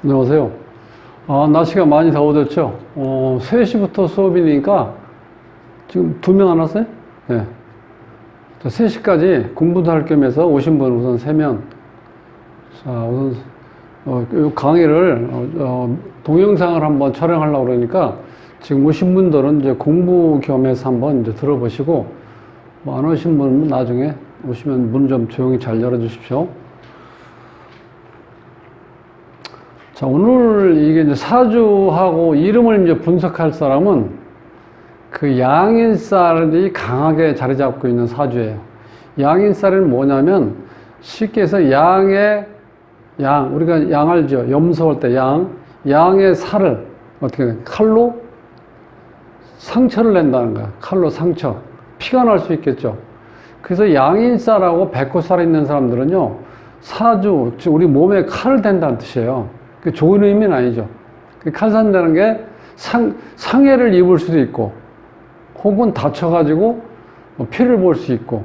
안녕하세요. 날씨가 많이 더워졌죠? 3시부터 수업이니까 지금 2명 안 왔어요? 네. 3시까지 공부도 할 겸해서 오신 분 우선 3명. 자, 우선, 요 강의를, 동영상을 한번 촬영하려고 그러니까 지금 오신 분들은 이제 공부 겸해서 한번 이제 들어보시고, 안 오신 분은 나중에 오시면 문 좀 조용히 잘 열어주십시오. 자, 오늘 이게 이제 사주하고 이름을 이제 분석할 사람은 그 양인살이 강하게 자리 잡고 있는 사주예요. 양인살은 뭐냐면 쉽게 해서 양의 양, 우리가 양 알죠? 염소할 때 양의 살을 어떻게 칼로 상처를 낸다는 거야. 칼로 상처. 피가 날 수 있겠죠. 그래서 양인살하고 백호살 있는 사람들은요, 사주, 즉 우리 몸에 칼을 댄다는 뜻이에요. 좋은 의미는 아니죠. 칼 산다는 게 상해를 입을 수도 있고, 혹은 다쳐가지고 피를 볼 수 있고,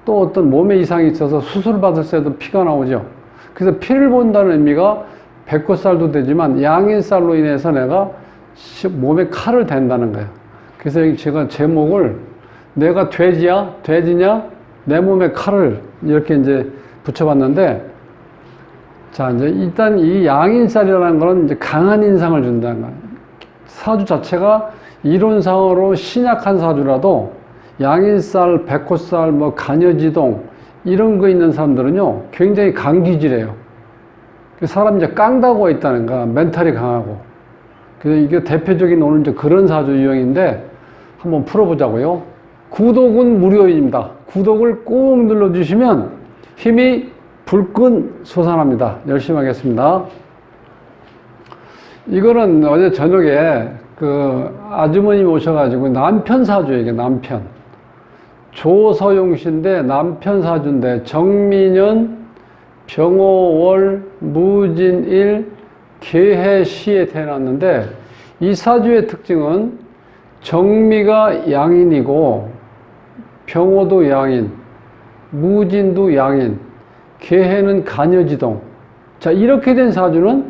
또 어떤 몸에 이상이 있어서 수술 받을 때도 피가 나오죠. 그래서 피를 본다는 의미가 백호살도 되지만 양인살로 인해서 내가 몸에 칼을 댄다는 거예요. 그래서 제가 제목을 내가 돼지냐? 내 몸에 칼을 이렇게 이제 붙여봤는데, 자, 이제 일단 이 양인살이라는 거는 이제 강한 인상을 준다는 거예요. 사주 자체가 이론상으로 신약한 사주라도 양인살, 백호살, 간여지동 이런 거 있는 사람들은요, 굉장히 강기질해요. 사람이 이제 깡다구가 있다는 거야. 멘탈이 강하고. 그래서 이게 대표적인 오늘 이제 그런 사주 유형인데 한번 풀어보자고요. 구독은 무료입니다. 구독을 꾹 눌러주시면 힘이 불끈 솟아납니다. 열심히 하겠습니다. 이거는 어제 저녁에 그 아주머님이 오셔가지고 남편 사주예요. 이게 남편. 조서용 씨인데 남편 사주인데 정민년, 병호월, 무진일, 계해시에 태어났는데 이 사주의 특징은 정미가 양인이고 병호도 양인, 무진도 양인, 계해는 간여지동. 자, 이렇게 된 사주는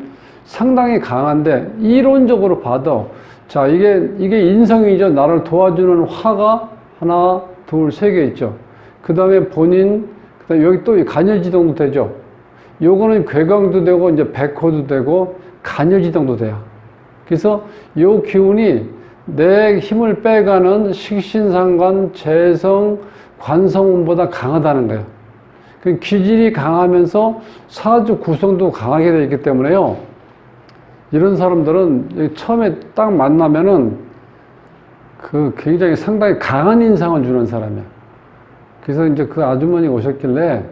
상당히 강한데, 이론적으로 봐도, 자, 이게 인성이죠. 나를 도와주는 화가 하나, 둘, 세 개 있죠. 그 다음에 본인, 그 다음에 여기 또 간여지동도 되죠. 요거는 괴강도 되고, 이제 백호도 되고, 간여지동도 돼요. 그래서 요 기운이 내 힘을 빼가는 식신상관, 재성, 관성운보다 강하다는 거예요. 그 기질이 강하면서 사주 구성도 강하게 되어 있기 때문에요. 이런 사람들은 처음에 딱 만나면은 그 굉장히 상당히 강한 인상을 주는 사람이야. 그래서 이제 그 아주머니 오셨길래,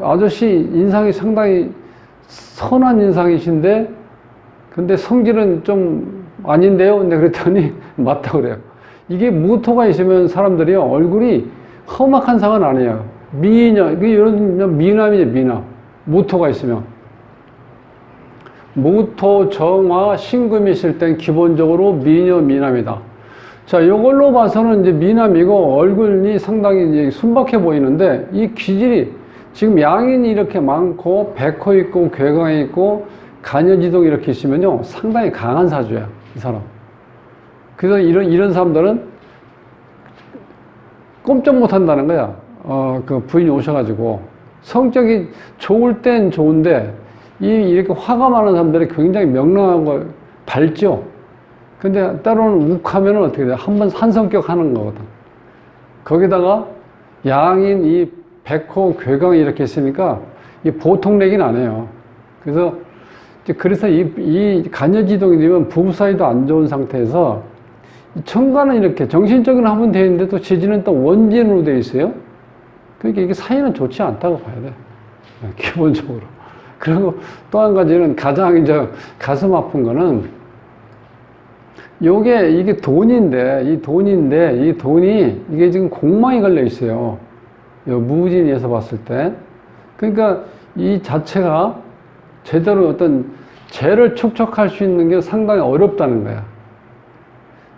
아저씨 인상이 상당히 선한 인상이신데, 근데 성질은 좀 아닌데요? 근데 그랬더니 맞다고 그래요. 이게 무토가 있으면 사람들이요, 얼굴이 험악한 상은 아니에요. 미녀, 이런 미남이죠, 미남. 무토가 있으면. 무토, 정화, 신금이 있을 땐 기본적으로 미녀, 미남이다. 자, 이걸로 봐서는 이제 미남이고 얼굴이 상당히 이제 순박해 보이는데 이 기질이 지금 양인이 이렇게 많고 백호 있고 괴강 있고 간여지동 이렇게 있으면요, 상당히 강한 사주야, 이 사람. 그래서 이런 사람들은 꼼짝 못 한다는 거야. 그 부인이 오셔가지고. 성격이 좋을 땐 좋은데, 이렇게 화가 많은 사람들이 굉장히 명랑하고 밝죠? 근데 때로는 욱하면은 어떻게 돼? 한 성격 하는 거거든. 거기다가 양인 이 백호, 괴강이 이렇게 있으니까, 이 보통 내기는 안 해요. 그래서 이 간여지동이 되면 부부 사이도 안 좋은 상태에서 천간은 이렇게 정신적인 화분 되어 있는데 또 지지는 또 원진으로 되어 있어요. 그러니까 이게 사이는 좋지 않다고 봐야 돼. 기본적으로. 그리고 또 한 가지는 가장 이제 가슴 아픈 거는 이게 돈인데 이 돈이 이게 지금 공망이 걸려 있어요. 무진에서 봤을 때. 그러니까 이 자체가 제대로 어떤 재를 축적할 수 있는 게 상당히 어렵다는 거야.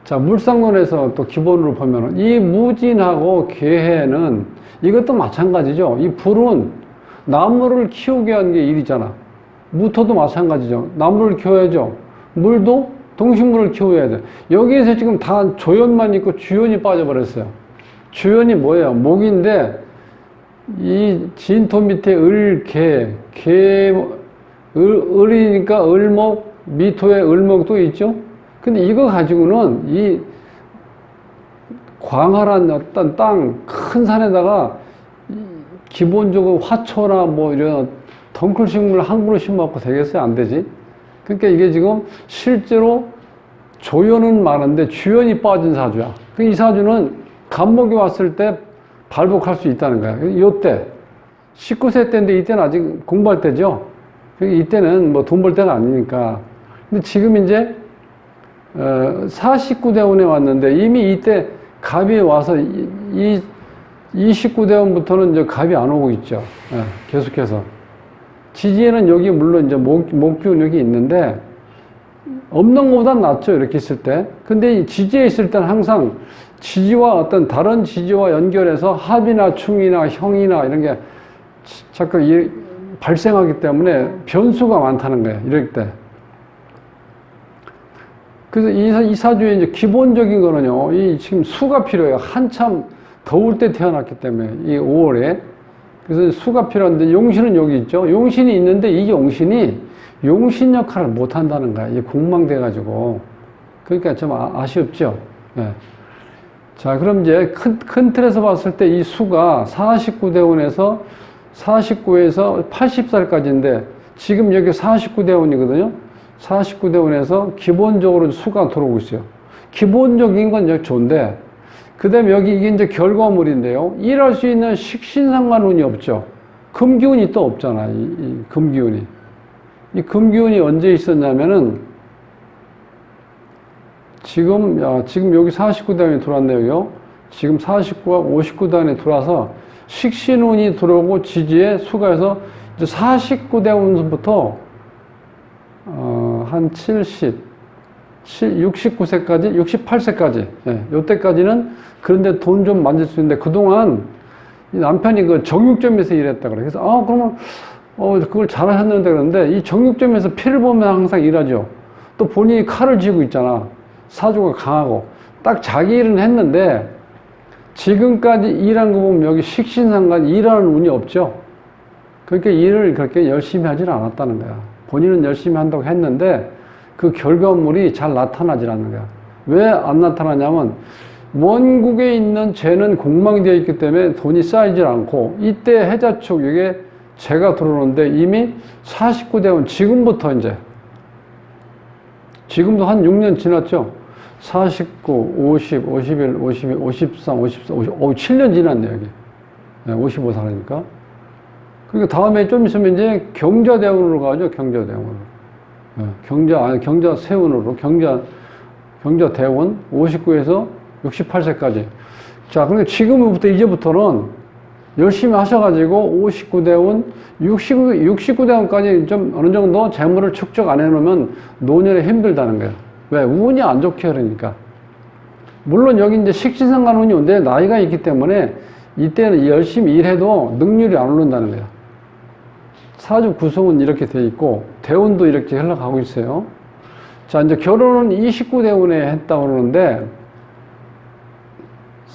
자, 물상론에서 또 기본으로 보면은 이 무진하고 계해는 이것도 마찬가지죠. 이 불은 나무를 키우게 하는 게 일이잖아. 무토도 마찬가지죠. 나무를 키워야죠. 물도 동식물을 키워야 돼. 여기에서 지금 다 조연만 있고 주연이 빠져버렸어요. 주연이 뭐예요? 목인데, 이 진토 밑에 을이니까 을목, 미토에 을목도 있죠? 근데 이거 가지고는 이 광활한 어떤 땅, 큰 산에다가 기본적으로 화초나 뭐 이런 덩쿨 식물 함부로 심어갖고 되겠어요? 안 되지? 그러니까 이게 지금 실제로 조연은 많은데 주연이 빠진 사주야. 이 사주는 간목이 왔을 때 발복할 수 있다는 거야. 이때 19세 때인데 이때는 아직 공부할 때죠. 이때는 뭐 돈 벌 때가 아니니까. 근데 지금 이제 49대운에 왔는데 이미 이때 갑이 와서 이 29대운부터는 이제 갑이 안 오고 있죠. 계속해서. 지지에는 여기 물론 이제 목기운 여기 있는데 없는 것보단 낫죠. 이렇게 있을 때. 근데 이 지지에 있을 때는 항상 지지와 어떤 다른 지지와 연결해서 합이나 충이나 형이나 이런 게 자꾸 발생하기 때문에 변수가 많다는 거예요. 이럴 때. 그래서 이 사주의 이제 기본적인 거는요, 이 지금 수가 필요해요. 한참 더울 때 태어났기 때문에, 이 5월에. 그래서 수가 필요한데, 용신은 여기 있죠. 용신이 있는데, 이 용신이 용신 역할을 못 한다는 거야. 이게 공망돼가지고. 그러니까 좀 아쉽죠. 네. 자, 그럼 이제 큰 틀에서 봤을 때 이 수가 49대운에서 49에서 80살까지인데, 지금 여기 49대운이거든요. 49대운에서 기본적으로 수가 들어오고 있어요. 기본적인 건 여기 좋은데, 그 다음에 여기 이게 이제 결과물인데요. 일할 수 있는 식신상관운이 없죠. 금기운이 또 없잖아, 이 금기운이. 이 금기운이 언제 있었냐면은, 지금 여기 49대운이 들어왔네요. 지금 49와 59대운이 들어와서 식신운이 들어오고 지지에 수가해서 이제 49대운부터 한 69세까지, 68세까지, 예, 요때까지는 그런데 돈 좀 만질 수 있는데 그동안 남편이 그 정육점에서 일했다 그래. 그래서, 그러면, 그걸 잘하셨는데 그러는데 이 정육점에서 피를 보면 항상 일하죠. 또 본인이 칼을 쥐고 있잖아. 사주가 강하고. 딱 자기 일은 했는데 지금까지 일한 거 보면 여기 식신상관 일하는 운이 없죠. 그러니까 일을 그렇게 열심히 하질 않았다는 거야. 본인은 열심히 한다고 했는데 그 결과물이 잘 나타나질 않는 거야. 왜 안 나타나냐면 원국에 있는 재는 공망되어 있기 때문에 돈이 쌓이질 않고 이때 해자축 이게 재가 들어오는데 이미 49대운 지금부터 이제 지금도 한 6년 지났죠. 49, 50, 51, 52, 53, 54, 7년 지났네 여기. 55살이니까. 그러니까 다음에 좀 있으면 이제 경자대운으로 가죠. 경자대운으로. 경자세운으로. 경자대운 59에서 68세까지. 자, 그러니까 지금부터 이제부터는 열심히 하셔가지고 59대운, 69대운까지 좀 어느 정도 재물을 축적 안 해놓으면 노년에 힘들다는 거예요. 왜? 운이 안 좋게 그러니까. 물론 여기 이제 식신상관 운이 온데 나이가 있기 때문에 이때는 열심히 일해도 능률이 안 오른다는 거예요. 사주 구성은 이렇게 돼 있고 대운도 이렇게 흘러가고 있어요. 자, 이제 결혼은 29대운에 했다고 그러는데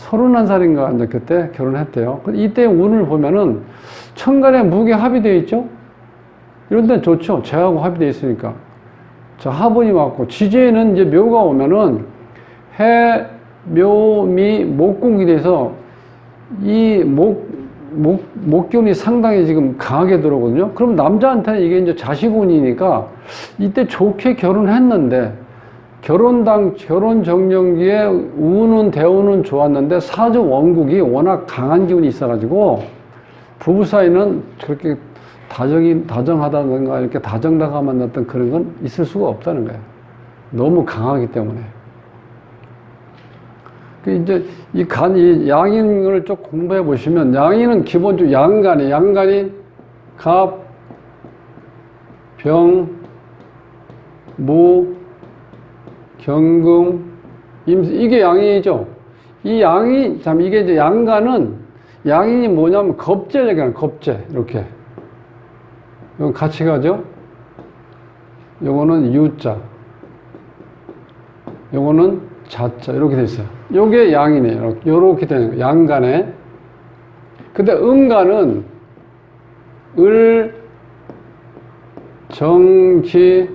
31살인가 이제 그때 결혼했대요. 이때 운을 보면은 천간에 무게 합의되어 있죠? 이런 데는 좋죠. 재하고 합의되어 있으니까. 자, 화분이 왔고, 지지에는 이제 묘가 오면은 해, 묘, 미, 목궁이 돼서 이 목기운이 상당히 지금 강하게 들어오거든요. 그럼 남자한테는 이게 이제 자식운이니까 이때 좋게 결혼했는데 결혼 정년기에 운은 대운은 좋았는데 사주 원국이 워낙 강한 기운이 있어가지고 부부 사이는 그렇게 다정하다든가 이렇게 다정다감한 어떤 그런 건 있을 수가 없다는 거예요. 너무 강하기 때문에. 이제 이 양인을 좀 공부해 보시면 양인은 기본적으로 양간이 갑, 병, 무, 경금, 임수, 이게 양인이죠. 이 양이, 이게 이제 양인이 뭐냐면 겁재잖아요. 겁재. 이렇게. 이건 같이 가죠. 요거는 유자, 요거는 자자, 이렇게 돼 있어요. 요게 양이네요. 요렇게 되는 거예요. 양간에. 근데 음간은 을, 정, 기,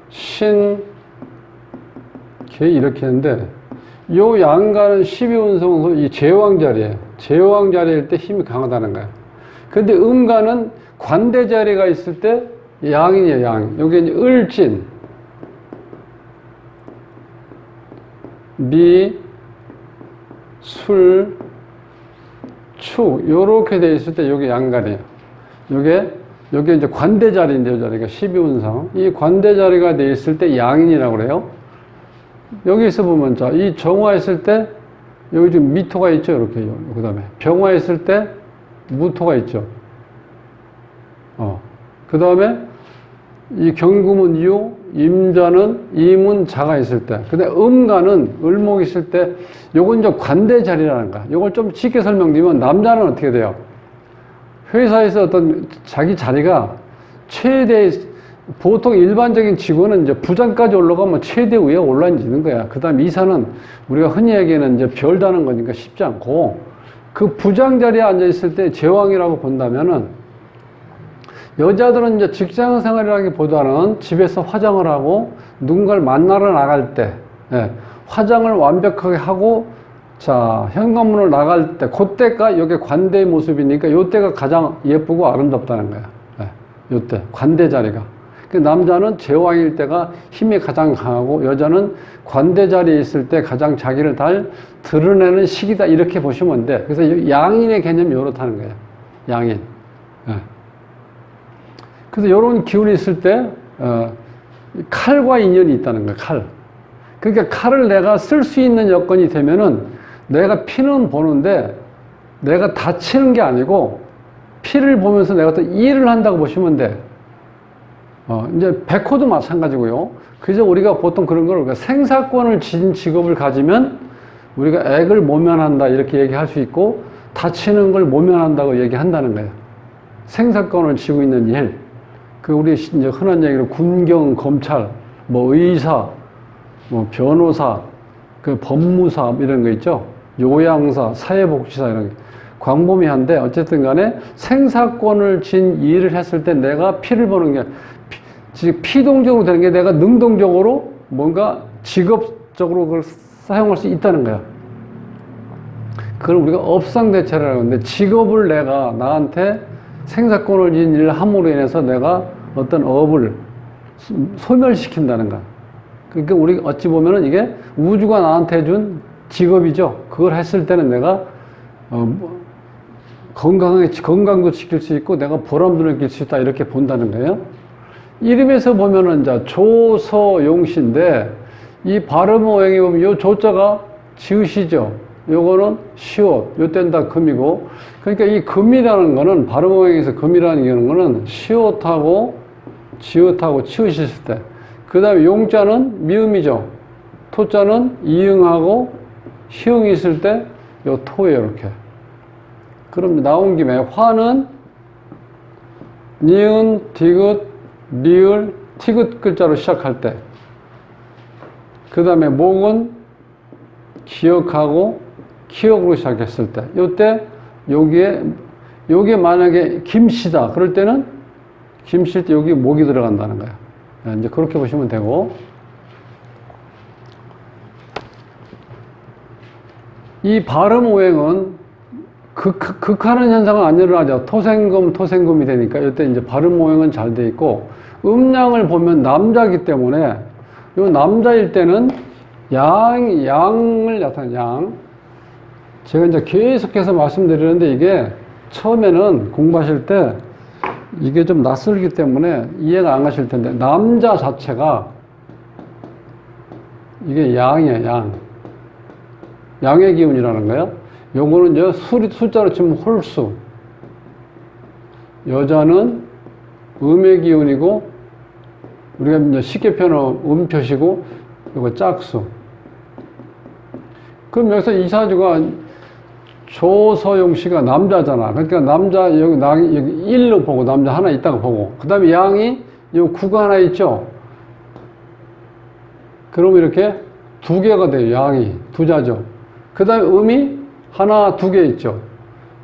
신, 개 이렇게 했는데 요 양간은 12운성에서 이 제왕 자리에, 제왕 자리일 때 힘이 강하다는 거예요. 근데 음간은 관대 자리가 있을 때 양이에요, 양. 여기 이제 을진, 미, 술, 축, 요렇게 돼 있을 때 요게 양간이에요. 요게 이제 관대 자리인데요, 자리가 12운성. 이 관대 자리가 돼 있을 때 양인이라고 그래요. 여기서 보면, 자, 이 정화 있을 때, 여기 지금 미토가 있죠, 이렇게. 그 다음에 병화 있을 때, 무토가 있죠. 그 다음에, 이 경금은 유, 임자는 임은 자가 있을 때. 근데 음간은 을목 있을 때, 요건 이제 관대 자리라는 거야. 요걸 좀 쉽게 설명드리면, 남자는 어떻게 돼요? 회사에서 어떤 자기 자리가 최대, 보통 일반적인 직원은 이제 부장까지 올라가면 최대 위에 올라앉는 거야. 그 다음 이사는 우리가 흔히 얘기하는 이제 별 다는 거니까 쉽지 않고, 그 부장 자리에 앉아있을 때 제왕이라고 본다면은, 여자들은 이제 직장 생활이라기보다는 집에서 화장을 하고 누군가를 만나러 나갈 때, 화장을 완벽하게 하고, 자, 현관문을 나갈 때, 그때가 이게 관대의 모습이니까 요때가 가장 예쁘고 아름답다는 거야. 요때, 관대 자리가. 그 남자는 제왕일 때가 힘이 가장 강하고 여자는 관대 자리에 있을 때 가장 자기를 잘 드러내는 시기다. 이렇게 보시면 돼. 그래서 양인의 개념이 요렇다는 거예요. 양인. 그래서 요런 기운이 있을 때, 칼과 인연이 있다는 거야, 칼. 그러니까 칼을 내가 쓸 수 있는 여건이 되면은 내가 피는 보는데 내가 다치는 게 아니고 피를 보면서 내가 또 일을 한다고 보시면 돼. 이제 백호도 마찬가지고요. 그래서 우리가 보통 그런 걸 생사권을 지닌 직업을 가지면 우리가 액을 모면한다 이렇게 얘기할 수 있고 다치는 걸 모면한다고 얘기한다는 거예요. 생사권을 지고 있는 일. 그 우리 이제 흔한 얘기로 군경, 검찰, 뭐 의사, 뭐 변호사, 그 법무사 이런 거 있죠. 요양사, 사회복지사 이런 게 광범위한데 어쨌든 간에 생사권을 진 일을 했을 때 내가 피를 보는 게 피동적으로 되는 게 내가 능동적으로 뭔가 직업적으로 그걸 사용할 수 있다는 거야. 그걸 우리가 업상대체라고 하는데 직업을 내가 나한테 생사권을 진 일을 함으로 인해서 내가 어떤 업을 소멸시킨다는 거야. 그러니까 우리 어찌 보면은 이게 우주가 나한테 준 직업이죠. 그걸 했을 때는 내가 건강도 지킬 수 있고 내가 보람도 느낄 수 있다 이렇게 본다는 거예요. 이름에서 보면은 이제 조서용시인데 이 발음 오행에 보면 요 조자가 지읒이죠. 요거는 시옷, 요때는 다 금이고 그러니까 이 금이라는 거는 발음 오행에서 금이라는 거는 시옷하고 지읒하고 치읒이 있을 때 그 다음에 용자는 미음이죠. 토자는 이응하고 희응이 있을 때 요 토예요, 이렇게. 그럼 나온 김에 화는 니은, 디귿, 리을, 티귿 글자로 시작할 때. 그 다음에 목은 기역하고 기역으로 시작했을 때. 요때 여기에 만약에 김씨다. 그럴 때는 김씨일 때 여기 목이 들어간다는 거야. 이제 그렇게 보시면 되고. 이 발음 오행은 극하는 현상은 안 일어나죠. 토생금이 되니까. 이때 이제 발음 오행은 잘 돼 있고, 음양을 보면 남자이기 때문에, 요 남자일 때는 양을 나타내는 양. 제가 이제 계속해서 말씀드리는데 이게 처음에는 공부하실 때 이게 좀 낯설기 때문에 이해가 안 가실 텐데, 남자 자체가 이게 양이에요, 양. 양의 기운이라는 거예요. 요거는 이제 숫자로 치면 홀수. 여자는 음의 기운이고, 우리가 이제 쉽게 표현하면 음표시고, 요거 짝수. 그럼 여기서 이 사주가 조서용 씨가 남자잖아. 그러니까 남자, 여기 1로 보고, 남자 하나 있다고 보고, 그 다음에 양이 이 구가 하나 있죠? 그러면 이렇게 두 개가 돼요. 양이 두 자죠. 그 다음에 음이 하나, 두 개 있죠.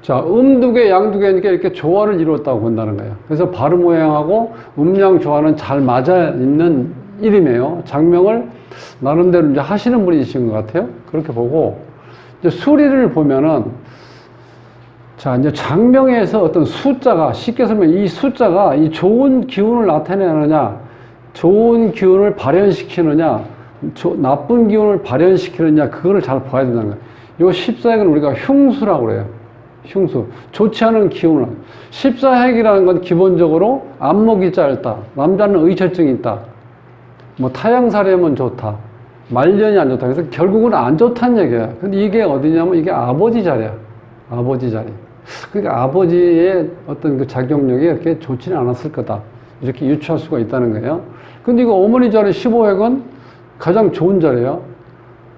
자, 두 개, 양 두 개니까 이렇게 조화를 이루었다고 본다는 거예요. 그래서 발음 모양하고 음량 조화는 잘 맞아 있는 이름이에요. 장명을 나름대로 이제 하시는 분이신 것 같아요. 그렇게 보고, 이제 수리를 보면은, 자, 이제 장명에서 어떤 숫자가, 쉽게 설명, 이 숫자가 이 좋은 기운을 나타내느냐, 좋은 기운을 발현시키느냐, 나쁜 기운을 발현시키느냐, 그거를 잘 봐야 된다는 거예요. 요 14핵은 우리가 흉수라고 그래요. 흉수. 좋지 않은 기운을. 14핵이라는 건 기본적으로 안목이 짧다. 남자는 의처증이 있다. 뭐 타양사례면 좋다. 말년이 안 좋다. 그래서 결국은 안 좋다는 얘기야. 근데 이게 어디냐면 이게 아버지 자리야. 아버지 자리. 그러니까 아버지의 어떤 그 작용력이 이렇게 좋지는 않았을 거다. 이렇게 유추할 수가 있다는 거예요. 근데 이거 어머니 자리 15핵은 가장 좋은 자리예요.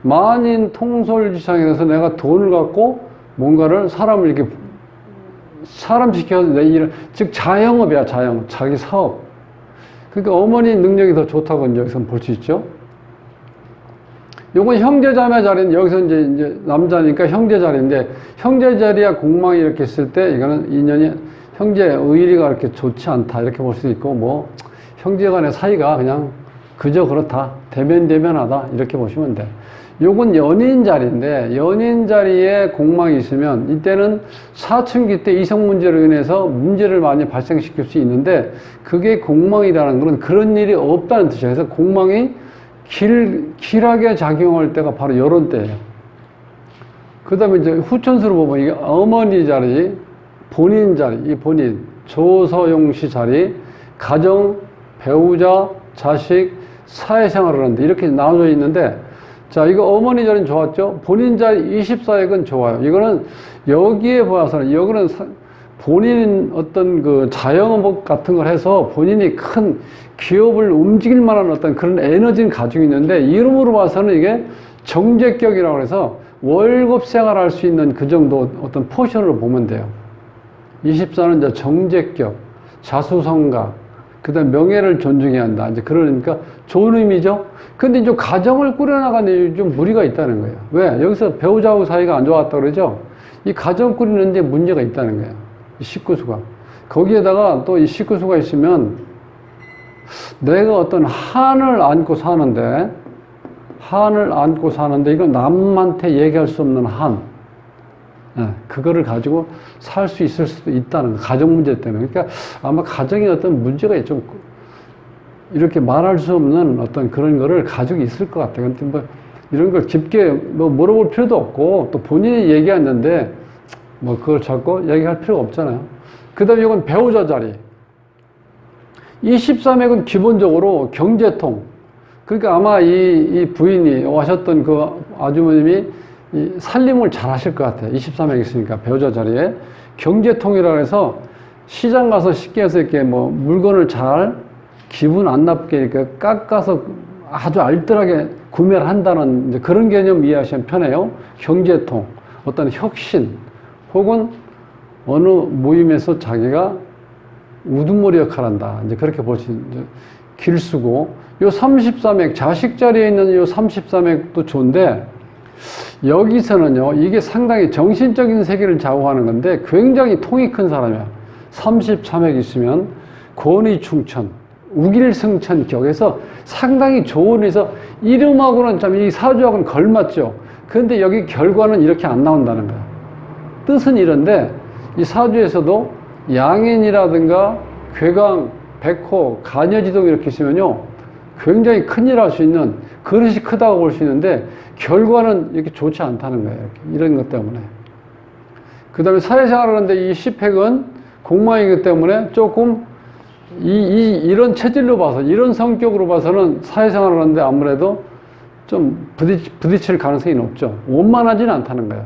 만인 통솔지상에 대해서 내가 돈을 갖고 뭔가를 사람을 이렇게 사람 시켜서 내 일을, 즉 자영업이야. 자영업. 자기 사업. 그러니까 어머니 능력이 더 좋다고 이제 여기서 볼 수 있죠. 요건 형제자매 자리는 여기서 이제 남자니까 형제 자리인데, 형제 자리야 공망이 이렇게 있을 때 이거는 인연이 형제 의리가 이렇게 좋지 않다 이렇게 볼 수 있고, 뭐 형제 간의 사이가 그냥 그저 그렇다, 대면대면하다 이렇게 보시면 돼. 요건 연인 자리인데, 연인 자리에 공망이 있으면 이때는 사춘기 때 이성 문제로 인해서 문제를 많이 발생시킬 수 있는데, 그게 공망이라는 건 그런 일이 없다는 뜻이에요. 그래서 공망이 길하게 작용할 때가 바로 요런 때예요. 그 다음에 이제 후천수로 보면 이게 어머니 자리, 본인 자리, 이 본인, 조서용시 자리, 가정, 배우자, 자식, 사회생활을 하는데 이렇게 나눠져 있는데, 자, 이거 어머니 자리는 좋았죠? 본인 자리 24핵은 좋아요. 이거는 여기에 보아서는, 여기는 본인 어떤 그 자영업 같은 걸 해서 본인이 큰 기업을 움직일 만한 어떤 그런 에너지는 가지고 있는데, 이름으로 봐서는 이게 정제격이라고 해서 월급 생활할 수 있는 그 정도 어떤 포션으로 보면 돼요. 24는 이제 정제격, 자수성가, 그 다음 명예를 존중해야 한다. 이제 그러니까 좋은 의미죠? 근데 이제 가정을 꾸려나가는 좀 무리가 있다는 거예요. 왜? 여기서 배우자하고 사이가 안 좋았다 그러죠? 이 가정 꾸리는데 문제가 있다는 거예요. 이 식구수가. 거기에다가 또 이 식구수가 있으면 내가 어떤 한을 안고 사는데, 이건 남한테 얘기할 수 없는 한. 그거를 가지고 살 수 있을 수도 있다는 거예요. 가정 문제 때문에. 그러니까 아마 가정에 어떤 문제가 좀 이렇게 말할 수 없는 어떤 그런 거를 가지고 있을 것 같아요. 근데 뭐 이런 걸 깊게 뭐 물어볼 필요도 없고, 또 본인이 얘기했는데 뭐 그걸 자꾸 얘기할 필요가 없잖아요. 그 다음에 이건 배우자 자리. 23핵은 기본적으로 경제통. 그러니까 아마 이 부인이 하셨던 그 아주머님이 이 살림을 잘 하실 것 같아요. 23핵 있으니까 배우자 자리에. 경제통이라고 해서 시장 가서 쉽게 해서 이렇게 뭐 물건을 잘 기분 안 나쁘게 이렇게 깎아서 아주 알뜰하게 구매를 한다는 이제 그런 개념 이해하시면 편해요. 경제통, 어떤 혁신, 혹은 어느 모임에서 자기가 우두머리 역할을 한다. 이제 그렇게 볼 수 있는 길수고, 요 33핵, 자식 자리에 있는 요 33핵도 좋은데, 여기서는요, 이게 상당히 정신적인 세계를 좌우하는 건데, 굉장히 통이 큰 사람이야. 33핵 있으면 권위충천, 우길승천 격에서 상당히 좋은 에서 이름하고는 참 이 사주하고는 걸맞죠. 그런데 여기 결과는 이렇게 안 나온다는 거야. 뜻은 이런데, 이 사주에서도 양인이라든가 괴강, 백호, 간여지동 이렇게 있으면요, 굉장히 큰일 할 수 있는, 그릇이 크다고 볼 수 있는데 결과는 이렇게 좋지 않다는 거예요. 이런 것 때문에. 그 다음에 사회생활을 하는데 이 10핵은 공망이기 때문에 조금 이런 체질로 봐서, 이런 성격으로 봐서는 사회생활을 하는데 아무래도 좀 부딪힐 가능성이 높죠. 원만하지는 않다는 거예요.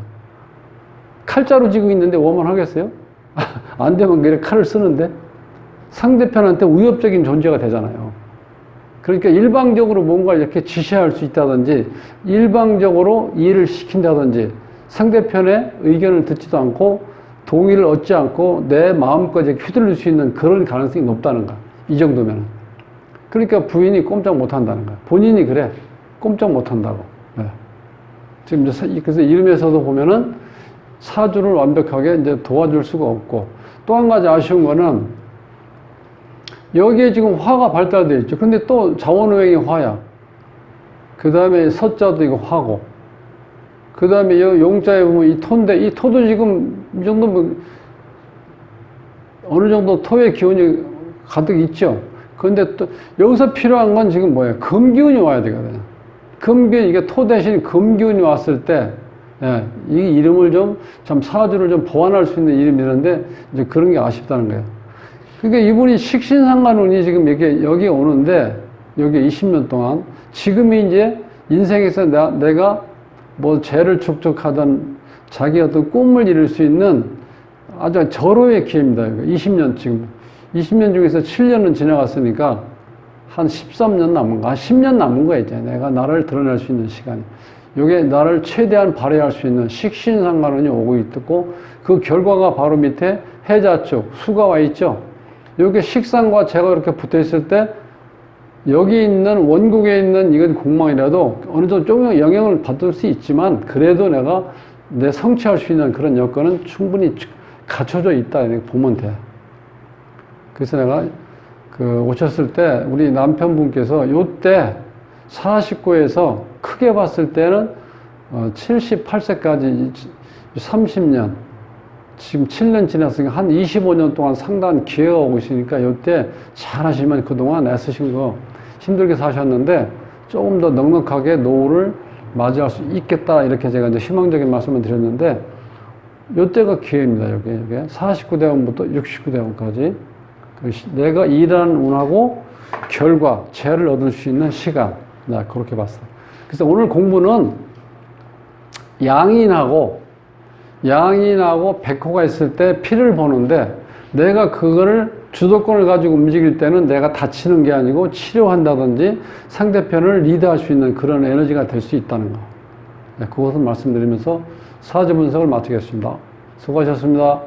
칼자루 쥐고 있는데 원만하겠어요? 안 되면 그냥 칼을 쓰는데 상대편한테 위협적인 존재가 되잖아요. 그러니까 일방적으로 뭔가 이렇게 지시할 수 있다든지, 일방적으로 일을 시킨다든지, 상대편의 의견을 듣지도 않고 동의를 얻지 않고 내 마음까지 휘둘릴 수 있는 그런 가능성이 높다는 거야. 이 정도면. 그러니까 부인이 꼼짝 못 한다는 거야. 본인이 그래. 꼼짝 못 한다고. 네. 지금 이제 그래서 이름에서도 보면은 사주를 완벽하게 이제 도와줄 수가 없고, 또 한 가지 아쉬운 거는 여기에 지금 화가 발달되어 있죠. 근데 또 자원오행이 화야. 그 다음에 서자도 이거 화고, 그 다음에 용자에 보면 이 토인데, 이 토도 지금 이 정도 뭐 어느 정도 토의 기운이 가득 있죠. 그런데 또 여기서 필요한 건 지금 뭐예요? 금기운이 와야 되거든요. 금기운, 이게 토 대신 금기운이 왔을 때, 예, 이 이름을 참 사주를 좀 보완할 수 있는 이름이라는데, 이제 그런 게 아쉽다는 거예요. 그러니까 이분이 식신상관운이 지금 여기 오는데, 여기 20년 동안, 지금이 이제 인생에서 내가 뭐 재를 축적하던 자기 어떤 꿈을 이룰 수 있는 아주 절호의 기회입니다. 20년 지금. 20년 중에서 7년은 지나갔으니까 한 13년 남은 거, 한 10년 남은 거야, 이제. 내가 나를 드러낼 수 있는 시간이. 이게 나를 최대한 발휘할 수 있는 식신상관운이 오고 있고, 그 결과가 바로 밑에 해자축, 수가 와 있죠. 여기 식상과 재가 이렇게 붙어 있을 때, 여기 있는 원국에 있는 이건 공망이라도 어느 정도 좀 영향을 받을 수 있지만, 그래도 내가 내 성취할 수 있는 그런 여건은 충분히 갖춰져 있다, 이렇게 보면 돼. 그래서 내가 오셨을 때 우리 남편분께서 요때 49에서 크게 봤을 때는 78세까지 30년, 지금 7년 지났으니까 한 25년 동안 상당한 기회가 오고 있으니까 요때 잘 하시면 그동안 애쓰신 거 힘들게 사셨는데 조금 더 넉넉하게 노후를 맞이할 수 있겠다, 이렇게 제가 이제 희망적인 말씀을 드렸는데, 요때가 기회입니다. 여기 49대원부터 69대원까지 내가 일하는 운하고 결과, 재를 얻을 수 있는 시간, 나 그렇게 봤어. 그래서 오늘 공부는 양인하고 백호가 있을 때 피를 보는데, 내가 그거를 주도권을 가지고 움직일 때는 내가 다치는 게 아니고 치료한다든지 상대편을 리드할 수 있는 그런 에너지가 될 수 있다는 거. 네, 그것을 말씀드리면서 사주 분석을 마치겠습니다. 수고하셨습니다.